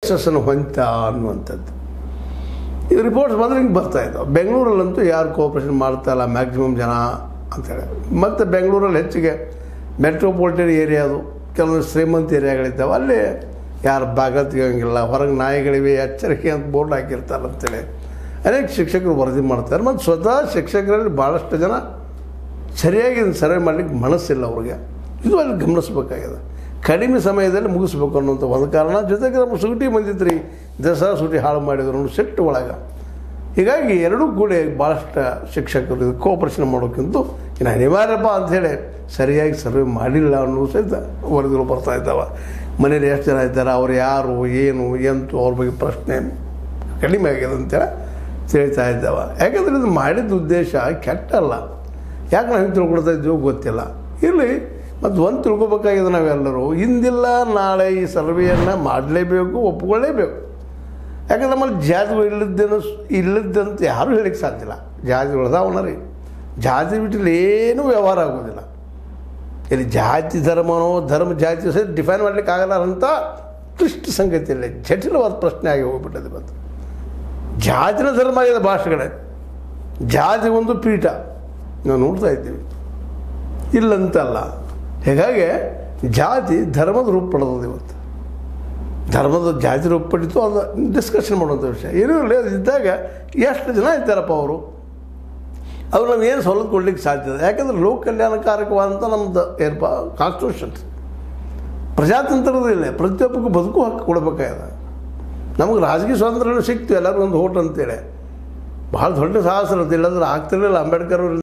ಯಶಸ್ಸನ್ನು ಹೊಂತ ಅನ್ನುವಂಥದ್ದು. ಈ ರಿಪೋರ್ಟ್ಸ್ ಬಂದರೆ ಹಿಂಗೆ ಬರ್ತಾಯಿದ್ದಾವೆ. ಬೆಂಗಳೂರಲ್ಲಂತೂ ಯಾರು ಕೋಆಪ್ರೇಷನ್ ಮಾಡ್ತಾಯಿಲ್ಲ ಮ್ಯಾಕ್ಸಿಮಮ್ ಜನ ಅಂತೇಳಿ. ಮತ್ತು ಬೆಂಗಳೂರಲ್ಲಿ ಹೆಚ್ಚಿಗೆ ಮೆಟ್ರೋಪಾಲಿಟನ್ ಏರಿಯಾ ಅದು, ಕೆಲವೊಂದು ಶ್ರೀಮಂತ ಏರಿಯಾಗಳಿದ್ದಾವೆ, ಅಲ್ಲಿ ಯಾರು ಭಾಗ ತೆಗಿಯೋಂಗಿಲ್ಲ, ಹೊರಗೆ ನಾಯಿಗಳಿವೆ, ಎಚ್ಚರಿಕೆ ಅಂತ ಬೋರ್ಡ್ ಹಾಕಿರ್ತಾರೆ ಅಂತೇಳಿ ಅನೇಕ ಶಿಕ್ಷಕರು ವರದಿ ಮಾಡ್ತಾರೆ. ಮತ್ತು ಸ್ವತಃ ಶಿಕ್ಷಕರಲ್ಲಿ ಭಾಳಷ್ಟು ಜನ ಸರಿಯಾಗಿ ಸರ್ವೆ ಮಾಡಲಿಕ್ಕೆ ಮನಸ್ಸಿಲ್ಲ ಅವ್ರಿಗೆ. ಇದು ಅಲ್ಲಿ ಗಮನಿಸ್ಬೇಕಾಗಿದೆ. ಕಡಿಮೆ ಸಮಯದಲ್ಲಿ ಮುಗಿಸ್ಬೇಕು ಅನ್ನೋಂಥ ಒಂದು ಕಾರಣ. ಜೊತೆಗೆ ನಮ್ಮ ಸೂಟಿ ಬಂದಿದ್ರಿ, ದಸರಾ ಸೂಟಿ ಹಾಳು ಮಾಡಿದ್ರು ಸಿಟ್ಟು ಒಳಗೆ. ಹೀಗಾಗಿ ಎರಡೂ ಕೂಡ ಭಾಳಷ್ಟು ಶಿಕ್ಷಕರು ಇದು ಕೋಆಪ್ರೇಷನ್ ಮಾಡೋಕ್ಕಿಂತ ಇನ್ನು ಅನಿವಾರ್ಯಪ್ಪ ಅಂಥೇಳಿ ಸರಿಯಾಗಿ ಸರ್ವೆ ಮಾಡಿಲ್ಲ ಅನ್ನೋದು ಸಹಿತ ವರದಿಗಳು ಬರ್ತಾಯಿದ್ದಾವೆ. ಮನೇಲಿ ಎಷ್ಟು ಜನ ಇದ್ದಾರೆ, ಅವ್ರು ಯಾರು, ಏನು, ಎಂತು, ಅವ್ರ ಬಗ್ಗೆ ಪ್ರಶ್ನೆ ಕಡಿಮೆ ಆಗಿದೆ ಅಂತೇಳಿ ತಿಳಿತಾ ಇದ್ದಾವೆ. ಯಾಕಂದರೆ ಇದು ಮಾಡಿದ ಉದ್ದೇಶ ಕೆಟ್ಟಲ್ಲ. ಯಾಕೆ ನಾವು ಹಿಂಗೆ ತಿಳ್ಕೊಳ್ತಾ ಇದ್ದೀವೋ ಗೊತ್ತಿಲ್ಲ. ಇಲ್ಲಿ ಮತ್ತು ಒಂದು ತಿಳ್ಕೊಬೇಕಾಗಿದೆ ನಾವೆಲ್ಲರೂ, ಇಂದಿಲ್ಲ ನಾಳೆ ಈ ಸರ್ವೆಯನ್ನು ಮಾಡಲೇಬೇಕು, ಒಪ್ಕೊಳ್ಳೇಬೇಕು. ಯಾಕಂದ್ರೆ ನಮ್ಮಲ್ಲಿ ಜಾತಿಗಳು ಇಲ್ಲದಂತ ಯಾರೂ ಹೇಳಿಕ್ಕೆ ಸಾಧ್ಯ ಇಲ್ಲ. ಜಾತಿಗಳದಾವಣ ರೀ, ಜಾತಿ ಬಿಟ್ಟಲ್ಲಿ ಏನೂ ವ್ಯವಹಾರ ಆಗೋದಿಲ್ಲ. ಇಲ್ಲಿ ಜಾತಿ ಧರ್ಮನೋ ಧರ್ಮ ಜಾತಿ ಸಹಿತ ಡಿಫೈನ್ ಮಾಡಲಿಕ್ಕೆ ಆಗಲ್ಲ ಅಂತ ಕ್ಲಿಷ್ಟ ಸಂಗತಿಯಲ್ಲಿ ಜಟಿಲವಾದ ಪ್ರಶ್ನೆ ಆಗಿ ಹೋಗ್ಬಿಟ್ಟದೆ. ಮತ್ತು ಜಾತಿನ ಧರ್ಮ ಆಗಿದೆ ಭಾಷೆಗಳೇ. ಜಾತಿ ಒಂದು ಪೀಠ ನಾವು ನೋಡ್ತಾ ಇದ್ದೀವಿ, ಇಲ್ಲಂತಲ್ಲ. ಹೀಗಾಗಿ ಜಾತಿ ಧರ್ಮದ ರೂಪ ಪಡೆದದು. ಇವತ್ತು ಧರ್ಮದ ಜಾತಿ ರೂಪ ಪಡಿತು, ಅದು ಡಿಸ್ಕಷನ್ ಮಾಡುವಂಥ ವಿಷಯ. ಏನೂ ಇಲ್ಲ. ಅದಿದ್ದಾಗ ಎಷ್ಟು ಜನ ಇದ್ದಾರಪ್ಪ ಅವ್ರು ನಾವು ಏನು ಸವಲತ್ತು ಕೊಡ್ಲಿಕ್ಕೆ ಸಾಧ್ಯ ಇದೆ. ಯಾಕಂದರೆ ಲೋಕ ಕಲ್ಯಾಣಕಾರಕವಾದಂಥ ನಮ್ಮದು ಏನಪ್ಪ ಕಾನ್ಸ್ಟಿಟ್ಯೂಷನ್ಸ್, ಪ್ರಜಾತಂತ್ರದ ಇಲ್ಲ. ಪ್ರತಿಯೊಬ್ಬರಿಗೂ ಬದುಕು ಹಕ್ಕು ಕೊಡಬೇಕಾಗಿದೆ. ನಮಗೆ ರಾಜಕೀಯ ಸ್ವಾತಂತ್ರ್ಯ ಸಿಕ್ತು, ಎಲ್ಲರಿಗೂ ಒಂದು ಓಟ್ ಅಂತೇಳಿ. ಭಾಳ ದೊಡ್ಡ ಸಾಹಸ ಇಲ್ಲದ್ರೆ ಆಗ್ತಿರಲಿಲ್ಲ. ಅಂಬೇಡ್ಕರ್ ಅವರು